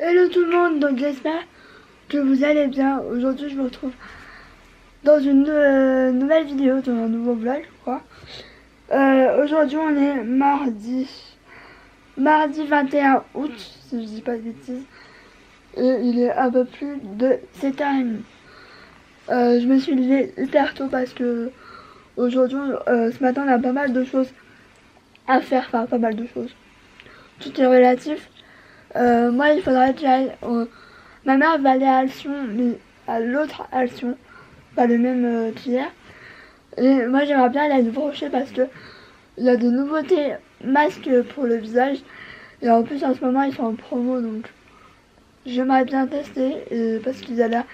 Hello tout le monde, donc j'espère que vous allez bien. Aujourd'hui je me retrouve dans une nouvelle vidéo, dans un nouveau vlog je crois. Aujourd'hui on est mardi 21 août, si je dis pas de bêtises. Et il est un peu plus de 7h30. Je me suis levée hyper tôt parce que aujourd'hui, ce matin on a pas mal de choses à faire, enfin pas mal de choses. Tout est relatif. Moi il faudrait que j'aille ma mère va aller à Alcyon, mais à l'autre Alcyon, pas le même qu'hier. Et moi j'aimerais bien aller à Brochet parce que il y a de nouveautés masques pour le visage. Et en plus en ce moment ils sont en promo, donc j'aimerais bien tester parce qu'ils ont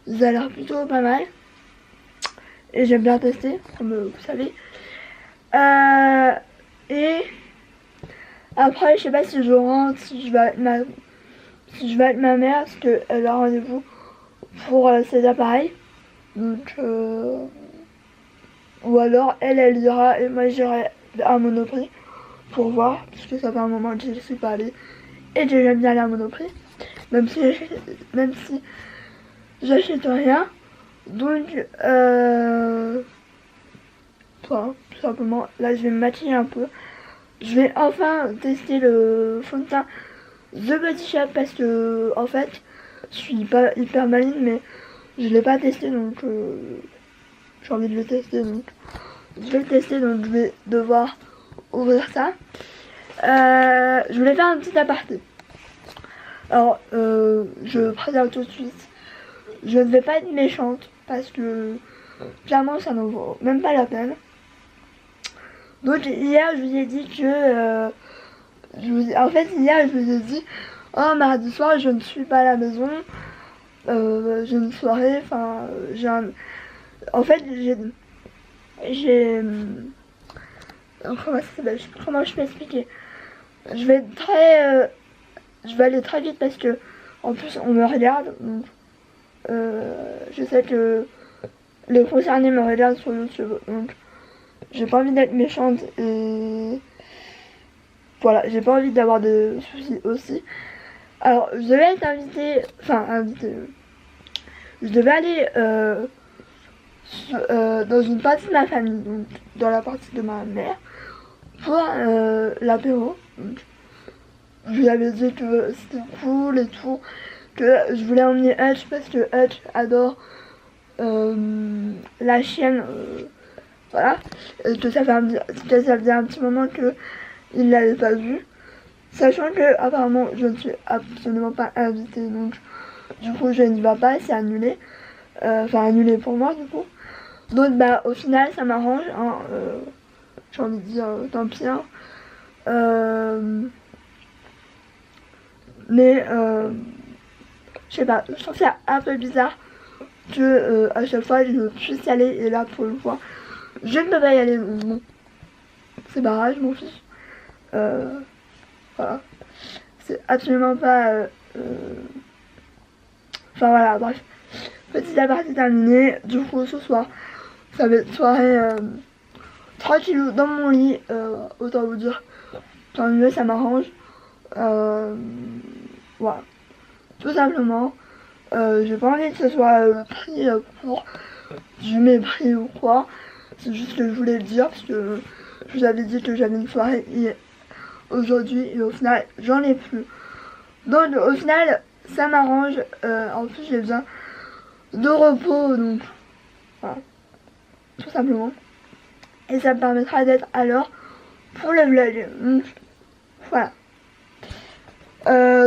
l'air plutôt pas mal. Et j'aime bien tester, comme vous savez. Et après je sais pas si je rentre, si je vais avec ma mère parce qu'elle a rendez-vous pour ses appareils. Donc, ou alors elle ira et moi j'irai à Monoprix pour voir, parce que ça fait un moment que je ne suis pas allée et que j'aime bien aller à Monoprix, même si j'achète rien. Donc, voilà, tout simplement, là je vais me maquiller un peu. Je vais enfin tester le fond de teint The Body Shop parce que en fait je suis pas hyper maligne, mais je l'ai pas testé, donc j'ai envie de le tester, donc je vais le tester, donc je vais devoir ouvrir ça. Je voulais faire un petit aparté. Alors je préviens tout de suite, je ne vais pas être méchante parce que clairement ça ne vaut même pas la peine. Donc hier je vous ai dit que en fait hier je vous ai dit, oh mardi soir je ne suis pas à la maison, j'ai une soirée, enfin j'ai un... En fait j'ai comment je peux expliquer, je vais aller très vite parce que en plus on me regarde, donc je sais que les concernés me regardent sur YouTube, donc j'ai pas envie d'être méchante et voilà, j'ai pas envie d'avoir de soucis aussi. Alors je devais être invitée, je devais aller dans une partie de ma famille, donc dans la partie de ma mère, pour l'apéro. Je lui avais dit que c'était cool et tout, que je voulais emmener Hutch parce que Hutch adore la chienne, voilà, et que ça faisait un petit moment que il l'avait pas vue, sachant que apparemment je ne suis absolument pas invitée, donc du coup je n'y vais pas, c'est annulé, enfin annulé pour moi du coup. Donc bah au final ça m'arrange, hein, j'ai envie de dire tant pis, hein. Mais je sais pas, je trouve ça un peu bizarre que à chaque fois je puisse y aller et là pour le voir je ne peux pas y aller, donc bon, c'est pas grave, je m'en fiche. Voilà, c'est absolument pas enfin voilà, bref, petite aparté terminée. Du coup ce soir ça va être soirée tranquille dans mon lit, autant vous dire, tant mieux, ça m'arrange. Voilà, tout simplement. J'ai pas envie que ce soit pris pour du mépris ou quoi. C'est juste que je voulais le dire parce que je vous avais dit que j'avais une soirée aujourd'hui et au final j'en ai plus. Donc au final ça m'arrange. En plus j'ai besoin de repos, donc voilà, tout simplement. Et ça me permettra d'être à l'heure pour le vlog. Donc, voilà.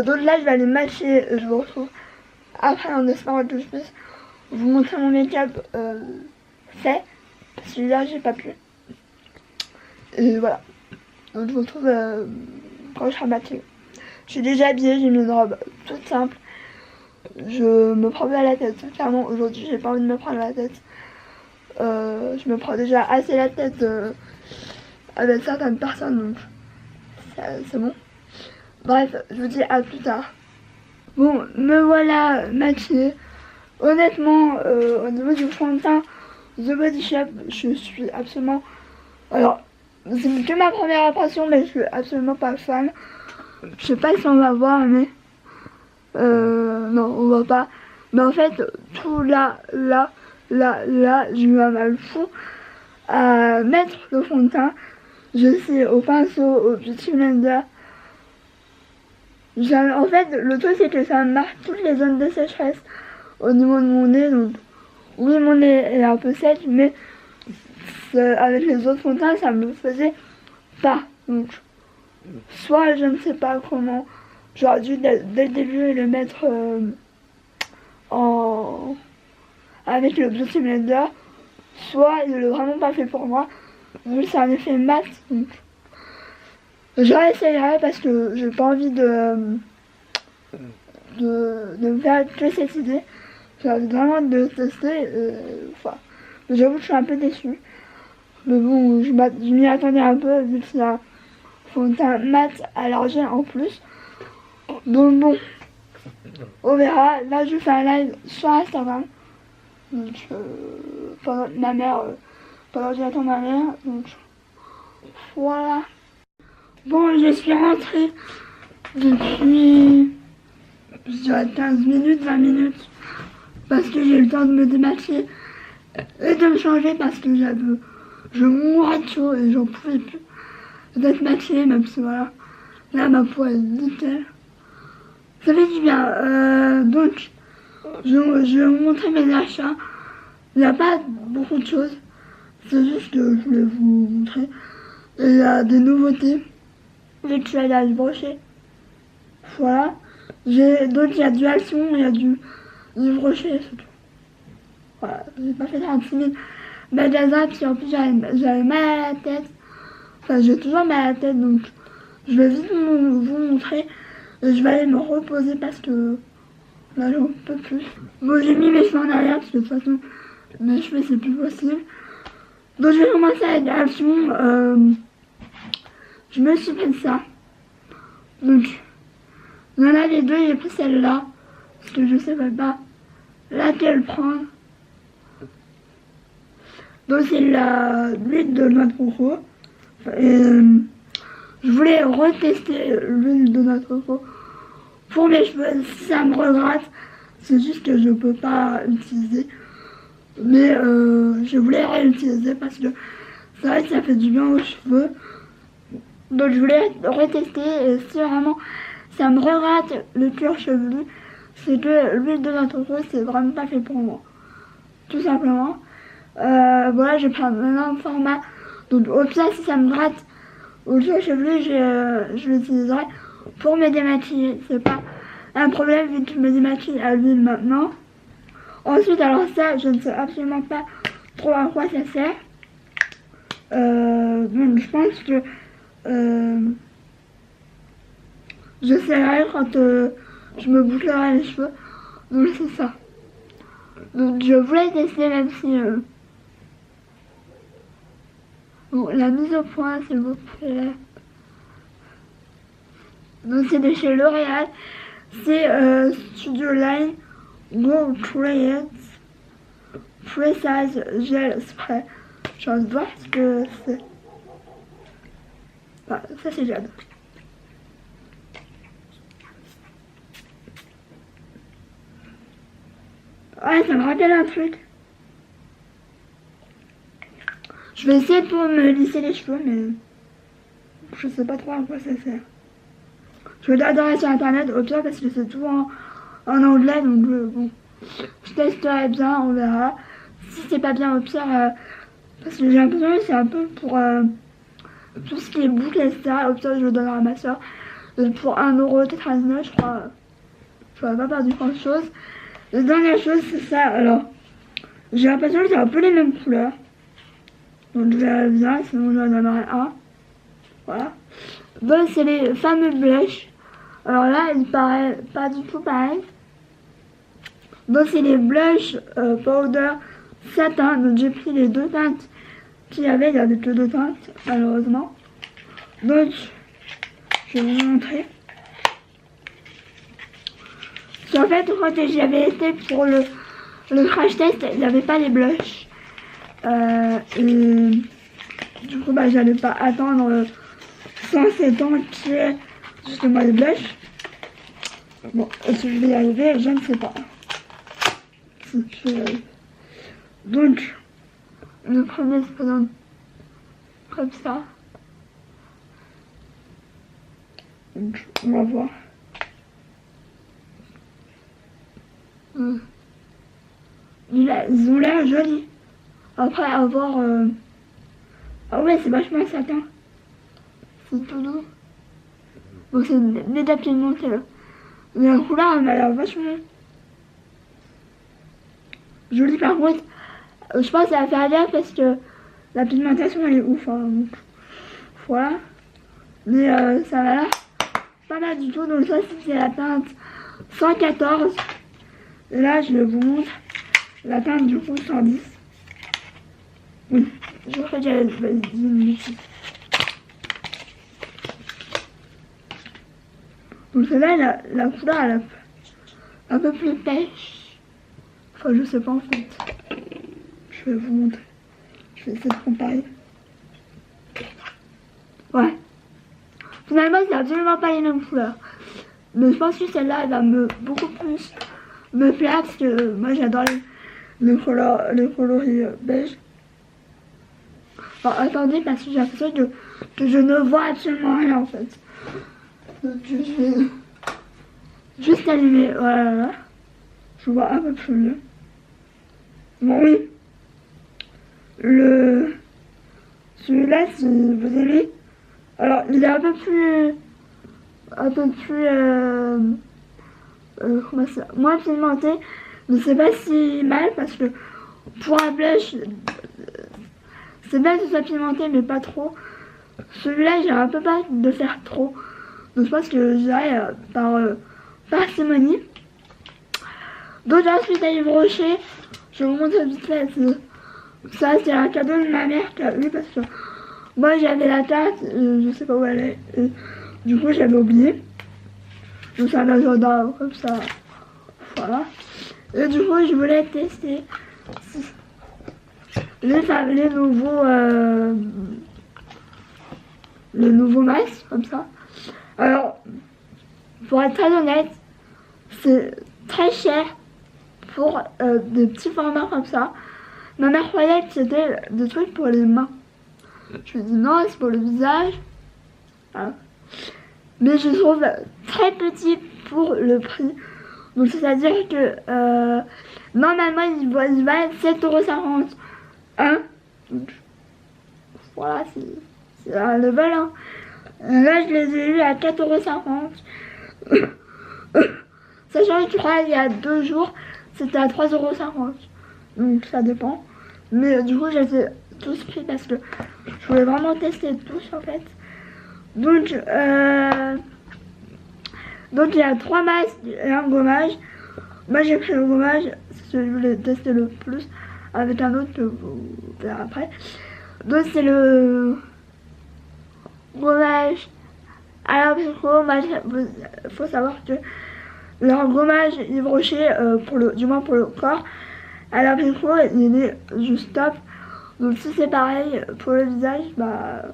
Donc là je vais aller matcher, je vous retrouve après en espérant que je puisse vous montrer mon make-up fait, parce que là j'ai pas pu. Et voilà, donc je vous retrouve quand je serai matchée. Je suis déjà habillée, j'ai mis une robe toute simple, je me prends pas la tête, clairement aujourd'hui j'ai pas envie de me prendre la tête. Je me prends déjà assez la tête avec certaines personnes, donc c'est bon. Bref, je vous dis à plus tard. Bon, me voilà maquillée. Honnêtement, au niveau du fond de teint The Body Shop, je suis absolument... Alors, c'est que ma première impression, mais je suis absolument pas fan. Je sais pas si on va voir, mais Non, on voit pas. Mais en fait, tout là, j'ai eu un mal fou à mettre le fond de teint. Je sais, au pinceau, au beauty blender. En fait, le truc c'est que ça marque toutes les zones de sécheresse au niveau de mon nez. Donc, oui, mon nez est un peu sec, mais avec les autres fonds de teint, ça me le faisait pas. Donc, soit je ne sais pas comment, j'aurais dû dès le début le mettre avec le beauty blender, soit il est vraiment pas fait pour moi, vu que c'est un effet mat. Donc, je réessayerai parce que j'ai pas envie de me faire que cette idée. J'ai envie vraiment de tester. Enfin, j'avoue que je suis un peu déçue. Mais bon, je m'y attendais un peu vu que c'est un fond de teint mat à l'argent en plus. Donc bon, on verra. Là, je fais un live sur Instagram. Donc, pendant que j'attends ma mère. Donc, voilà. Bon, je suis rentrée depuis, je dirais 15 minutes, 20 minutes. Parce que j'ai eu le temps de me démaquiller et de me changer parce que je mourais de chaud et j'en pouvais plus d'être maquillée, même si voilà. Là, ma peau est nickel. Ça fait du bien. Donc, je vais vous montrer mes achats. Il n'y a pas beaucoup de choses. C'est juste que je voulais vous montrer. Et il y a des nouveautés. Vu que je suis allée à se brocher. Voilà. Donc il y a du Action, il y a du Yves Rocher, c'est tout. Voilà. J'ai pas fait 36 000 magasins, puis en plus j'avais mal à la tête. Enfin, j'ai toujours mal à la tête, donc je vais vite vous montrer. Et je vais aller me reposer parce que là j'en peux plus. Bon, j'ai mis mes cheveux en arrière parce que de toute façon mes cheveux c'est plus possible. Donc je vais commencer avec Action. Je me suis fait ça. Donc, il y en a les deux, j'ai pris celle-là. Parce que je ne sais pas laquelle prendre. Donc c'est l'huile de noix de coco. Et, je voulais retester l'huile de noix de coco pour mes cheveux. Si ça me regrette, c'est juste que je ne peux pas l'utiliser. Mais je voulais réutiliser parce que c'est vrai que ça fait du bien aux cheveux. Donc je voulais retester et si vraiment ça me regrette le cuir chevelu, c'est que l'huile de noix de coco c'est vraiment pas fait pour moi. Tout simplement. Voilà, je prends un énorme format. Donc au pire si ça me gratte au cuir chevelu, je l'utiliserai pour me démaquiller. C'est pas un problème vu que je me démaquille à l'huile maintenant. Ensuite alors ça, je ne sais absolument pas trop à quoi ça sert. Donc je pense que j'essaierai quand je me bouclerai les cheveux. Donc c'est ça. Donc je voulais tester même si bon, la mise au point s'il vous plaît. Donc c'est de chez L'Oréal. C'est Studio Line Go Create Precise Gel Spray. J'ai envie de voir ce que c'est. Voilà, ça c'est Jade. Ouais, ça me rappelle un truc. Je vais essayer pour me lisser les cheveux, mais je sais pas trop à quoi ça sert. Je vais regarder sur internet au pire parce que c'est tout en anglais, donc bon, je testerai bien, on verra. Si c'est pas bien au pire, parce que j'ai l'impression que c'est un peu pour tout ce qui est boucle, etc. Au pire, je le donnerai à ma soeur. Pour 1,99€, je crois. Je n'aurais pas perdu grand chose. La dernière chose, c'est ça. Alors, j'ai l'impression que c'est un peu les mêmes couleurs. Donc, je verrai bien, sinon je en donnerai un. Voilà. Bon, c'est les fameux blushs. Alors là, il paraît pas du tout pareil. Bon, c'est les blush powder satin. Donc, j'ai pris les deux teintes qu'il y avait. Il y avait que deux teintes, malheureusement. Donc, je vais vous montrer. En fait, quand j'y avais été pour le crash test, il n'y avait pas les blushs. Et du coup, bah, j'allais pas attendre 107 ans qui est justement les blushs. Bon, est-ce que je vais y arriver? Je ne sais pas. Si je vais y arriver. Donc, le premier se présente comme ça. Donc, on va voir. Ils ont l'air jolis. Après avoir... Ah ouais, c'est vachement satin. C'est tout doux. Bon, c'est déjà pigmenté là. Mais la couleur, elle m'a l'air vachement jolie. Par contre, je pense que ça va faire gaffe parce que la pigmentation elle est ouf. Hein, donc, voilà. Mais ça va l'air pas mal du tout. Donc ça, c'est la teinte 114. Et là, je vous montre la teinte du coup 110. Oui, je crois que j'avais dit une bêtise. Donc celle-là, la couleur, elle est un peu plus pêche. Enfin, je sais pas en fait. Je vais vous montrer. Je vais essayer de comparer. Ouais. Finalement, c'est absolument pas les mêmes couleurs. Mais je pense que celle-là, elle va beaucoup plus me plaire parce que moi, j'adore les coloris beige. Enfin, attendez, parce que j'ai l'impression que je ne vois absolument rien en fait. Donc, je vais juste allumer. Voilà. Je vois un peu plus mieux. Bon, oui. Celui-là, si vous aimez. Alors, il est un peu plus. Comment ça, moins pigmenté. Mais c'est pas si mal parce que pour un blush, c'est bien que ce soit pimenté, mais pas trop. Celui-là, j'ai un peu peur de faire trop. Donc je pense que j'irai par parcimonie. Donc ensuite, à Yves Rocher, je vous montre vite fait. Ça, c'est un cadeau de ma mère qui a eu parce que moi, j'avais la carte, je sais pas où elle est. Et, du coup, j'avais oublié. Donc c'est un agenda comme ça. Voilà. Et du coup, je voulais tester les nouveaux masques comme ça. Alors, pour être très honnête, c'est très cher pour des petits formats comme ça. Ma mère croyait que c'était des trucs pour les mains. Je lui ai dit non, c'est pour le visage. Voilà. Mais je trouve très petit pour le prix. Donc c'est-à-dire que normalement il va être 7,50 €. Hein? Donc, voilà, c'est un level 1. Là je les ai eu à 4,50 €. Sachant que je crois il y a 2 jours c'était à 3,50 €. Donc ça dépend. Mais du coup j'ai fait tous pris parce que je voulais vraiment tester tous en fait. Donc il y a 3 masques et un gommage. Moi j'ai pris le gommage, c'est celui que je voulais tester le plus, avec un autre que vous verrez après. Donc c'est le gommage à l'abricot. Il faut savoir que leur gommage Yves Rocher, du moins pour le corps, à l'abricot, il est juste top. Donc si c'est pareil pour le visage, bah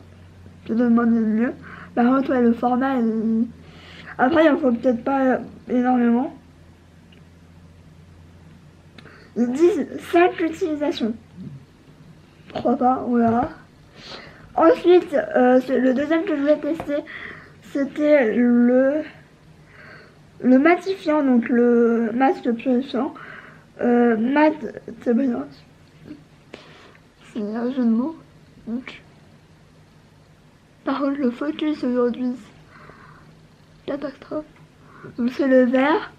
je demande mieux. Par contre, ouais, le format, après il en faut peut-être pas énormément. Ils disent 5 utilisations. Pourquoi pas, on verra. Ensuite, le deuxième que je voulais tester, c'était le matifiant, donc le masque purifiant. Mat, c'est brillant. C'est un jeu de mots. Donc. Par contre, le focus aujourd'hui, catastrophe. Donc c'est le vert.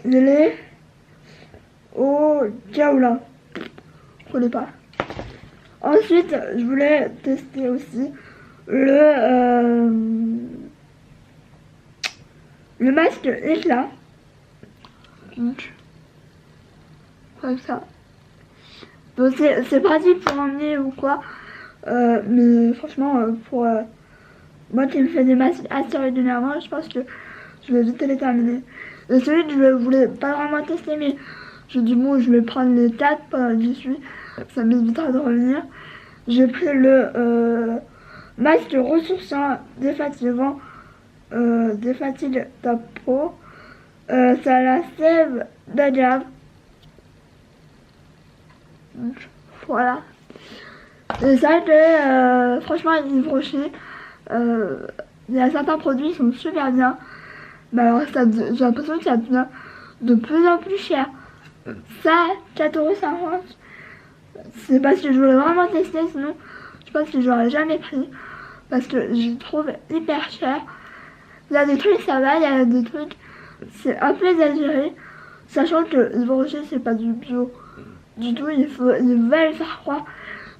Il est au Kaola. Je connais pas. Ensuite, je voulais tester aussi le masque éclat. Donc, comme ça. Donc c'est pratique pour emmener ou quoi. Mais franchement, pour moi qui me fais des masques assez régulièrement, je pense que je vais vite les terminer. Et celui que je voulais pas vraiment tester, mais je dis bon, je vais prendre les 4 pendant que j'y suis, ça m'évitera de revenir. J'ai pris le masque ressourçant défatigant des fatigues ta peau. Ça la sève d'agave. Voilà. Et ça que franchement Yves Rocher, il y a certains produits qui sont super bien. Mais alors j'ai l'impression que ça devient de plus en plus cher. Ça, 4,50€. C'est parce que je voulais vraiment tester, sinon je pense que j'aurais jamais pris. Parce que je trouve hyper cher. Il y a des trucs ça va, il y a des trucs c'est un peu exagéré. Sachant que Yves Rocher c'est pas du bio du tout, ils veulent faire croire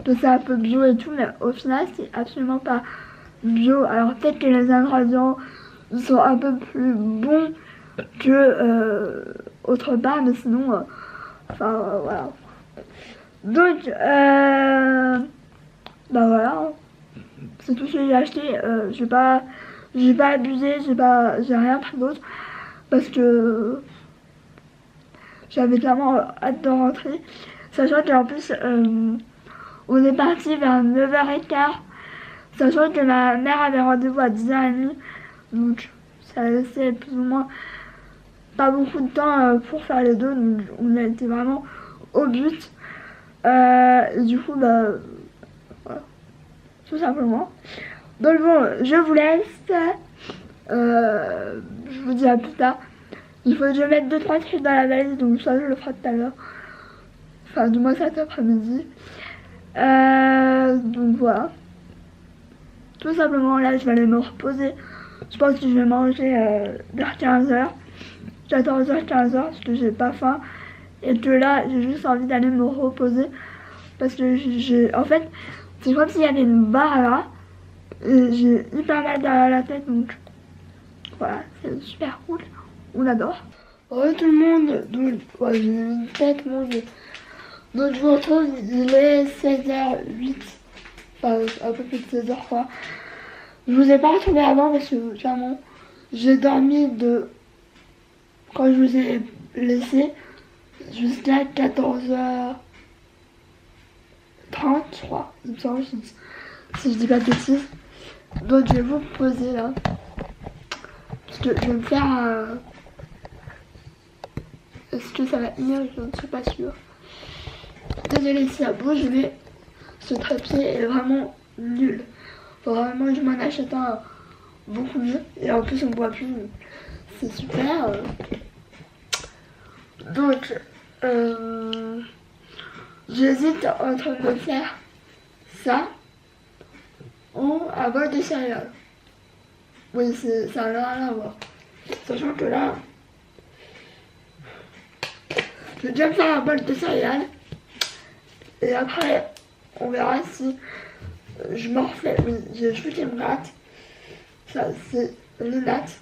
que c'est un peu bio et tout, mais au final c'est absolument pas bio. Alors peut-être que les ingrédients sont un peu plus bons que autre part, mais sinon voilà. Donc bah voilà, c'est tout ce que j'ai acheté. J'ai pas abusé, j'ai rien pris d'autre parce que j'avais clairement hâte de rentrer, sachant qu'en plus on est parti vers 9h15, sachant que ma mère avait rendez-vous à 10h30, donc ça laissait plus ou moins pas beaucoup de temps pour faire les deux, donc on a été vraiment au but. Et du coup bah voilà, tout simplement. Donc bon, je vous laisse, je vous dis à plus tard. Il faut que je mette 2-3 trucs dans la valise, donc ça je le ferai tout à l'heure, enfin du moins cet après-midi. Donc voilà, tout simplement là je vais aller me reposer. Je pense que je vais manger vers 15h, 14h, 15h, parce que j'ai pas faim. Et que là, j'ai juste envie d'aller me reposer. Parce que en fait, c'est comme s'il y avait une barre là. Et j'ai hyper mal derrière la tête, donc voilà, c'est super cool. On adore. Bonjour tout le monde, donc ouais, j'ai une tête mangée. Donc je vous retrouve, il est 16h08. Enfin, un peu plus de 16h quoi. Je vous ai pas retrouvé avant parce que clairement, j'ai dormi de quand je vous ai laissé jusqu'à 14h30, je crois. Il me semble, si je dis pas de bêtises. Donc je vais vous poser là. Parce que je vais me faire Est-ce que ça va venir? Je ne suis pas sûre. Désolée si ça bouge, mais ce trépied est vraiment nul. Faut vraiment que je m'en achète un beaucoup mieux. Et en plus on ne voit plus. C'est super. Donc j'hésite entre me faire ça ou un bol de céréales. Oui, ça n'a rien à voir. Sachant que là, je vais déjà me faire un bol de céréales. Et après, on verra si je m'en refais. Oui, j'ai les cheveux qui me grattent. Ça, c'est les nattes.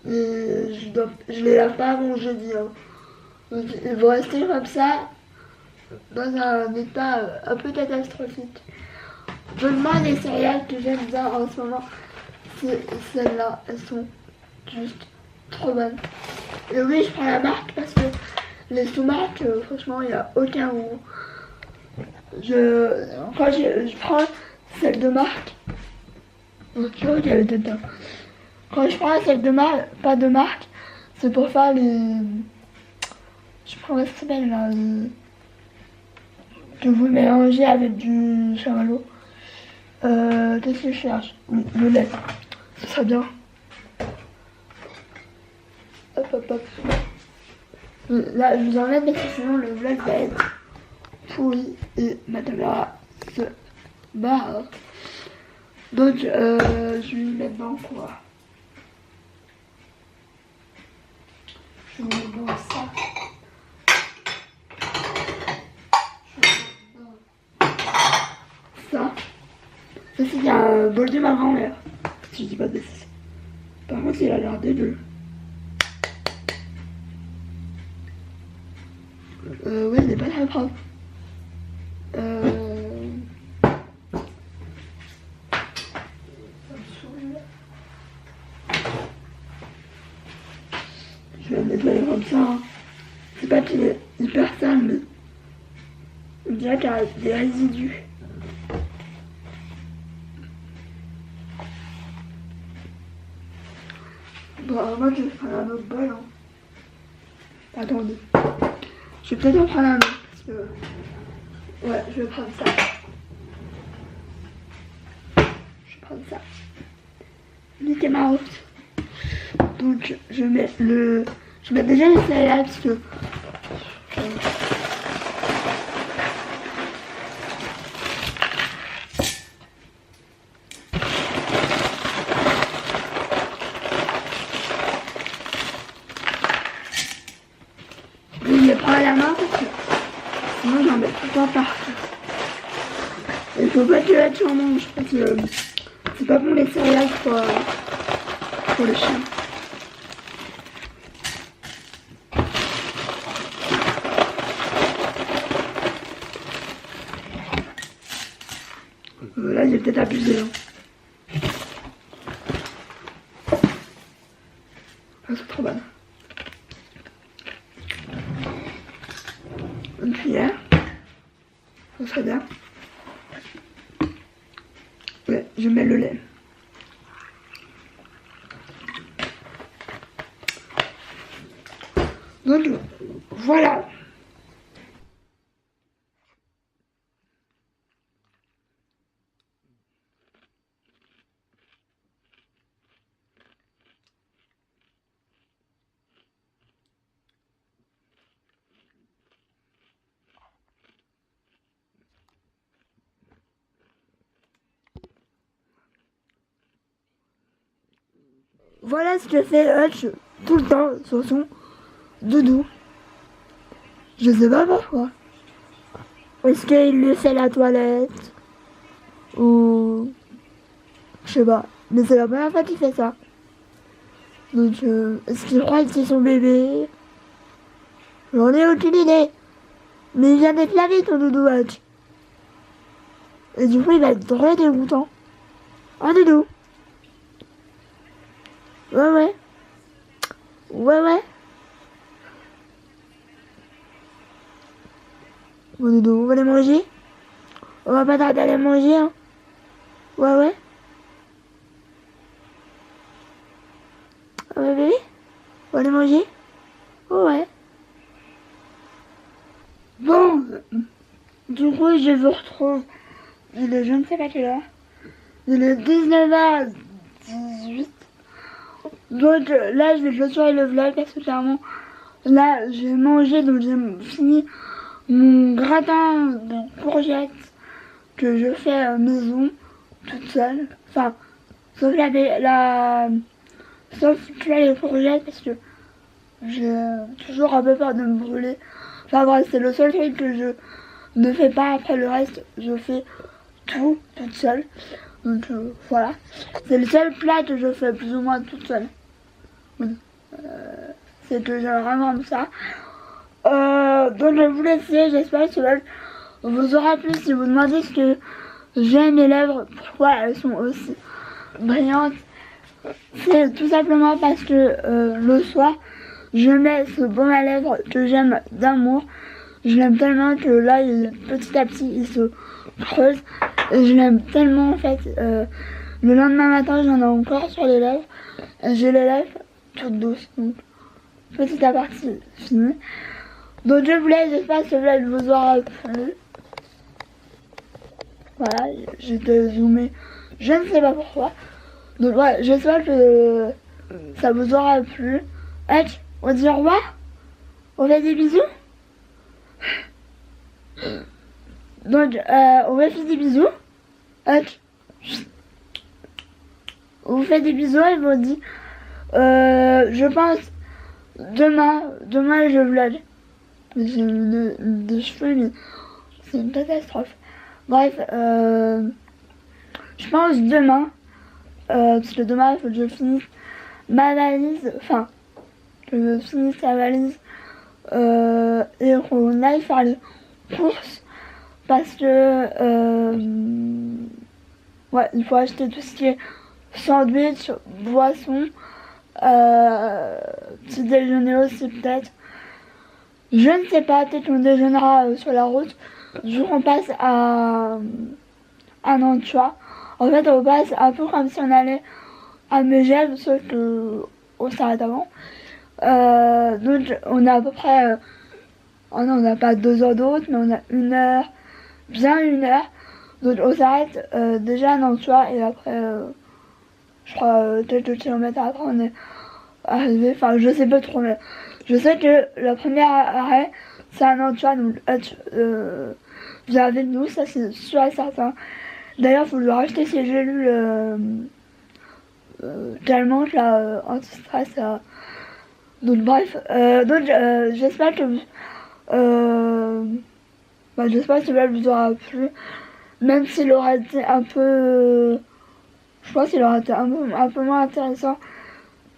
Et je les lave pas avant jeudi. Hein. Donc, ils vont rester comme ça, dans un état un peu catastrophique. Moi, les céréales que j'aime bien en ce moment, c'est celles-là. Elles sont juste trop bonnes. Et oui, je prends la marque parce que les sous-marques, franchement, il n'y a aucun goût. Quand je prends celle de marque, tu vois qu'il y avait dedans. Quand je prends celle de marque, pas de marque, c'est pour faire les. Je prends la s'appelle là. Que vous mélangez avec du chamallow. Qu'est-ce que je cherche? Oui, le lait. Ce serait bien. Hop hop hop. Là, je vous emmène parce que sinon le vlog va être pourri et ma caméra se barre. Donc, je vais mettre dans quoi? Je vais mettre dans ça. Ça c'est un bol de ma grand-mère, si je dis pas de bêtises. Par contre, il a l'air dégueu. Ouais, il n'est pas très propre. Je vais le nettoyer comme ça. Hein. C'est pas qu'il est hyper sale, mais on dirait qu'il y a des résidus. Bon, alors moi je vais prendre un autre bol. Hein. Attendez. Je vais peut-être en prendre un autre. Parce que... Ouais, je vais prendre ça. Je vais prendre ça. Mickey Mouse. Donc je mets le... Je mets déjà les céréales parce que... Je les prends à la main parce que sinon j'en mets tout le temps partout. Il faut pas que la tu en manges parce que c'est pas bon les céréales pour le chien. Là j'ai peut-être abusé. Hein. Ah, c'est trop bon. Une cuillère. Ça serait bien. Ouais, je mets le lait. Donc voilà. Voilà ce que fait Hutch tout le temps sur son doudou. Je sais pas pourquoi. Est-ce qu'il lui fait la toilette? Ou... Je sais pas. Mais c'est la première fois qu'il fait ça. Donc, est-ce qu'il croit que c'est son bébé? J'en ai aucune idée. Mais il vient d'être lavé ton doudou Hutch. Et du coup, il va être très dégoûtant. Un doudou. Ouais, ouais. Ouais, ouais. Bon doudou, on va les manger? On va pas tarder à les manger, hein? Ouais, ouais. Ouais, bébé? On va les manger? Oh, ouais. Bon, du coup, je vous retrouve. Il est, je ne sais pas quelle heure. Il est 19h18. Donc là, je vais clôturer le vlog parce que clairement, là, j'ai mangé, donc j'ai fini mon gratin de courgettes que je fais maison, toute seule. Enfin, sauf sauf les courgettes parce que j'ai toujours un peu peur de me brûler. Enfin bref, c'est le seul truc que je ne fais pas. Après le reste, je fais tout toute seule. Donc voilà. C'est le seul plat que je fais plus ou moins toute seule. Oui. C'est que j'aime vraiment ça. Donc je vais vous laisser. J'espère que cela vous aura plu. Si vous demandez ce que j'aime mes lèvres, pourquoi elles sont aussi brillantes, c'est tout simplement parce que le soir, je mets ce baume à lèvres que j'aime d'amour. Je l'aime tellement que là, petit à petit, il se creuse. Et je l'aime tellement en fait. Le lendemain matin, j'en ai encore sur les lèvres. J'ai les lèvres toutes douces. Donc, petit à petit, fini. Donc, je vous laisse. J'espère que ce vlog vous aura plu. Voilà, j'étais zoomée. Je ne sais pas pourquoi. Donc, voilà, j'espère que ça vous aura plu. Hutch, on dit au revoir? On fait des bisous? Donc, on va faire des bisous. Hutch. On vous fait des bisous et vous dit je pense demain je vlog. J'ai des cheveux mais c'est une catastrophe. Bref, je pense demain, parce que demain il faut que je finisse ma valise, enfin que je finisse la valise et qu'on aille faire les courses parce que ouais, il faut acheter tout ce qui est sandwich, boisson, petit déjeuner aussi peut-être. Je ne sais pas, peut-être qu'on déjeunera sur la route. Du coup on passe à Nantua. En fait on passe un peu comme si on allait à Megève, sauf que on s'arrête avant. Donc on a à peu près, oh non, on n'a pas 2 heures de route, mais on a 1 heure, bien 1 heure. Donc on s'arrête déjà à Nantua et après, je crois, quelques kilomètres après, on est arrivé. Enfin, je sais pas trop, mais je sais que le premier arrêt, c'est à Nantua, donc viens avec nous, ça c'est sûr et certain. D'ailleurs, faut lui racheter ses gélules calmantes là, anti-stress. Donc bref, j'espère que j'espère que cela vous aura plu, même s'il aura été un peu, je pense qu'il aura été un peu moins intéressant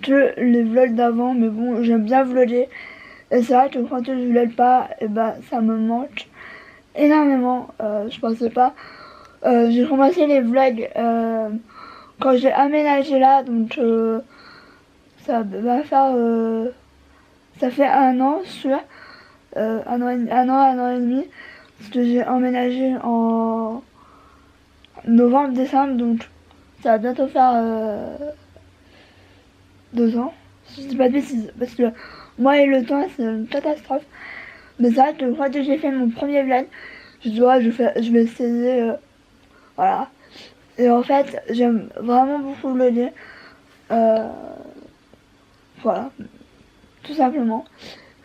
que les vlogs d'avant, mais bon, j'aime bien vlogger, et c'est vrai que quand je vlog pas, et ça me manque énormément. Je pensais pas, j'ai commencé les vlogs quand j'ai aménagé là, donc ça va faire, ça fait 1 an sûr, 1 an et demi, parce que j'ai emménagé en novembre-décembre, donc ça va bientôt faire 2 ans, si je dis pas de bêtises, parce que moi et le temps c'est une catastrophe. Mais c'est vrai que quand j'ai fait mon premier vlog, je vais essayer, voilà. Et en fait, j'aime vraiment beaucoup vlogger, voilà, tout simplement.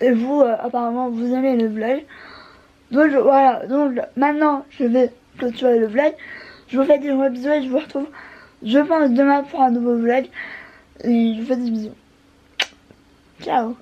Et vous, apparemment, vous aimez le vlog. Donc voilà, donc maintenant je vais clôturer le vlog. Je vous fais des gros bisous et je vous retrouve, je pense, demain pour un nouveau vlog. Et je vous fais des bisous. Ciao.